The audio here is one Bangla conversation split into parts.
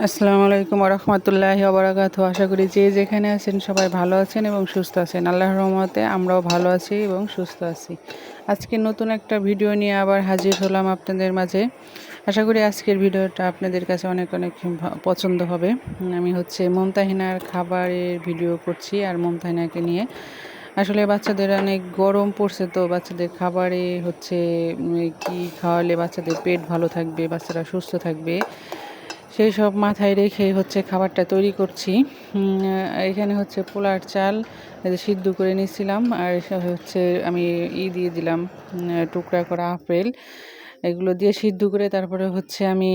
আসসালামু আলাইকুম ওয়া রাহমাতুল্লাহি ওয়া বারাকাতুহু। আশা করি যে যেখানে আছেন সবাই ভালো আছেন এবং সুস্থ আছেন। আল্লাহর রহমতে আমরাও ভালো আছি এবং সুস্থ আছি। আজকে নতুন একটা ভিডিও নিয়ে আবার হাজির হলাম আপনাদের মাঝে। আশা করি আজকের ভিডিওটা আপনাদের কাছে অনেক অনেক পছন্দ হবে। আমি মুমতাহিনার খাবারের ভিডিও করছি আর মুমতাহিনাকে নিয়ে। আসলে বাচ্চাদের অনেক গরম পড়ছে, তো বাচ্চাদের খাবারে কি খাওয়ালে বাচ্চাদের পেট ভালো থাকবে, বাচ্চারা সুস্থ থাকবে, সেই সব মাথায় রেখে খাবারটা তৈরি করছি। এখানে পোলার চাল সিদ্ধ করে নিয়েছিলাম, আর আমি দিয়ে দিলাম টুকরা করা আপেল, এগুলো দিয়ে সিদ্ধ করে তারপরে আমি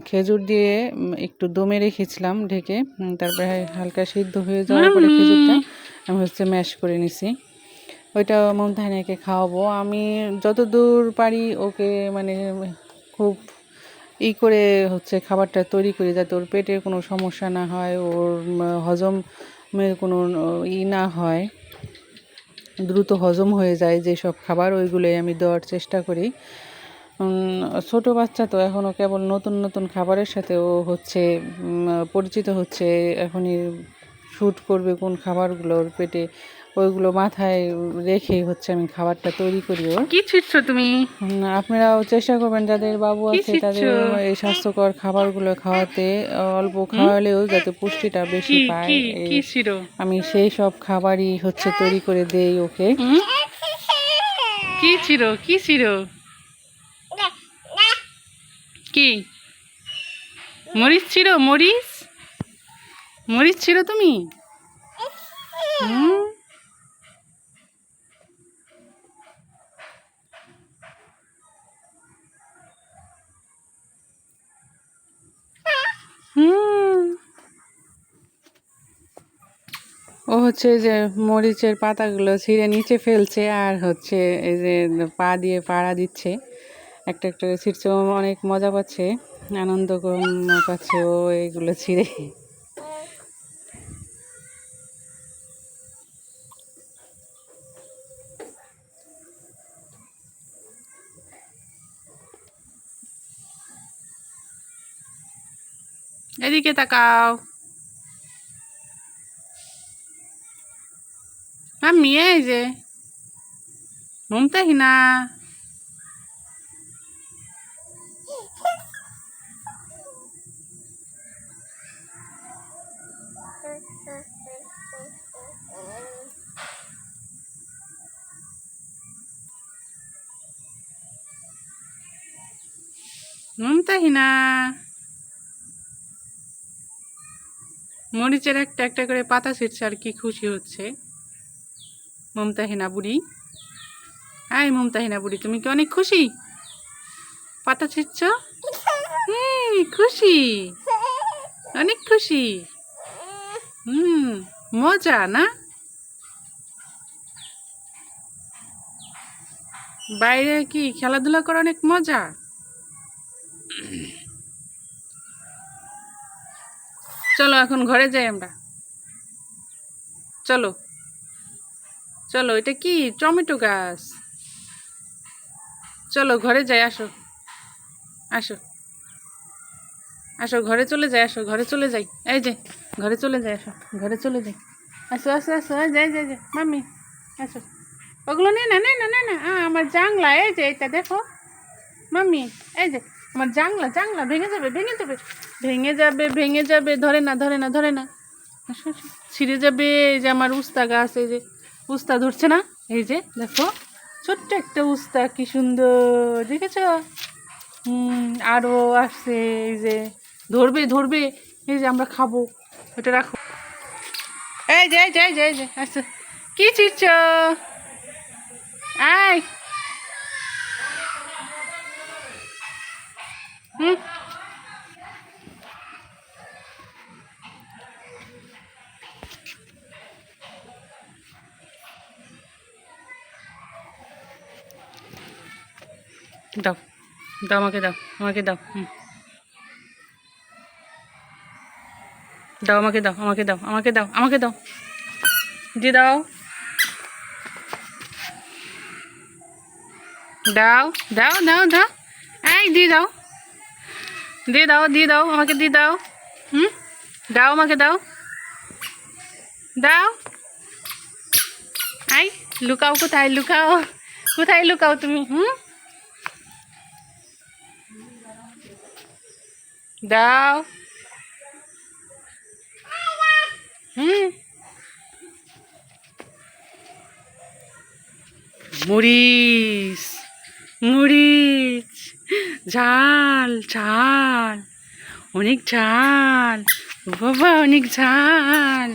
খেজুর দিয়ে একটু দমে রেখেছিলাম ঢেকে। তারপরে হালকা সিদ্ধ হয়ে যাওয়ার পরে খেজুরটা আমি ম্যাশ করে নিছি। ওইটা মুমতাহিনাকে খাওয়াবো। আমি যতদূর পারি ওকে মানে খুব করে খাবারটা তৈরি করি, যাতে ওর পেটের কোনো সমস্যা না হয়, ওর হজমের কোনো না হয়, দ্রুত হজম হয়ে যায় যেসব খাবার, ওইগুলোই আমি দেওয়ার চেষ্টা করি। ছোট বাচ্চা তো এখনও কেবল নতুন নতুন খাবারের সাথে ও পরিচিত হচ্ছে। এখনই শ্যুট করবে কোন খাবারগুলো ওর পেটে, ওইগুলো মাথায় রেখে আমি খাবারটা তৈরি করি ওর। কি ছিটছো তুমি? আপনারাও চেষ্টা করবেন যাদের বাবু আছে তাদের এই স্বাস্থ্যকর খাবারগুলো খাওয়াতে, অল্প খাওয়ালেও যাতে পুষ্টিটা বেশি পায়। আমি সেই সব খাবারই তৈরি করে দেই ওকে। কি ছিল কি মরিচ ছিল? মরিচ ছিল তুমি? ও যে মরিচের পাতাগুলো ছিঁড়ে নিচে ফেলছে, আর এই যে পা দিয়ে পাড়া দিচ্ছে, একটা একটা ছিঁড়ছে। ও অনেক মজা পাচ্ছে, আনন্দ পাচ্ছে ও এইগুলো ছিঁড়ে। এদিকে তাকাও। আমি এই যে মুমতাহিনা, মুমতাহিনা। মরিচের একটা একটা করে পাতা ছিঁড়ছে আর কি খুশি হচ্ছে মুমতাহিনা বুড়ি। মুমতাহিনা বুড়ি, তুমি কি অনেক খুশি? পাতা ছিঁড়ছ? খুশি, অনেক খুশি। মজা না? বাইরে কি খেলাধুলা করা অনেক মজা। চলো এখন ঘরে যাই আমরা। চলো চলো, এটা কি টমেটো গাছ? চলো ঘরে যাই, আসো আসো আসো, ঘরে চলে যাই, আসো ঘরে চলে যাই। এই যে ঘরে চলে যাই, আসো ঘরে চলে যাই। আসো আসো আসো, যাই যাই যাই মাম্মি, আসো। ওগুলো নে না নে না নে না, আমার জাংলা, এই যে এটা দেখো মাম্মি, এই যে আমার জাংলা, জাংলা ভেঙে যাবে ভেঙে যাবে ভেঙে যাবে ভেঙে যাবে, ধরে না ধরে না ধরে না, আসো আসো, ছিঁড়ে যাবে। এই যে আমার উস্তা গাছ, এই যে উস্তা ধরছে না, এই যে দেখো ছোট্ট একটা উস্তা, কি সুন্দর দেখেছ? আরও আসছে, এই যে ধরবে ধরবে, এই যে আমরা খাবো, ওটা রাখো। এই যে এই যে এই যে এই যে আচ্ছা, কি ছিড়ছ? আয়, দাও দাও, আমাকে দাও, আমাকে দাও, দাও, আমাকে দাও, আমাকে দাও, আমাকে দাও, আমাকে দাও, দিয়ে দাও, দাও দাও দাও দাও, এই দিয়ে দাও, দিয়ে দাও, দিয়ে দাও, আমাকে দিয়ে দাও, হুম, দাও আমাকে দাও, দাও। আই, লুকাও, কোথায় লুকাও, কোথায় লুকাও তুমি? হুম, দাও। হুম, মরিচ, মরিচ, ঝাল ঝাল, অনেক ঝাল, বাবা অনেক ঝাল।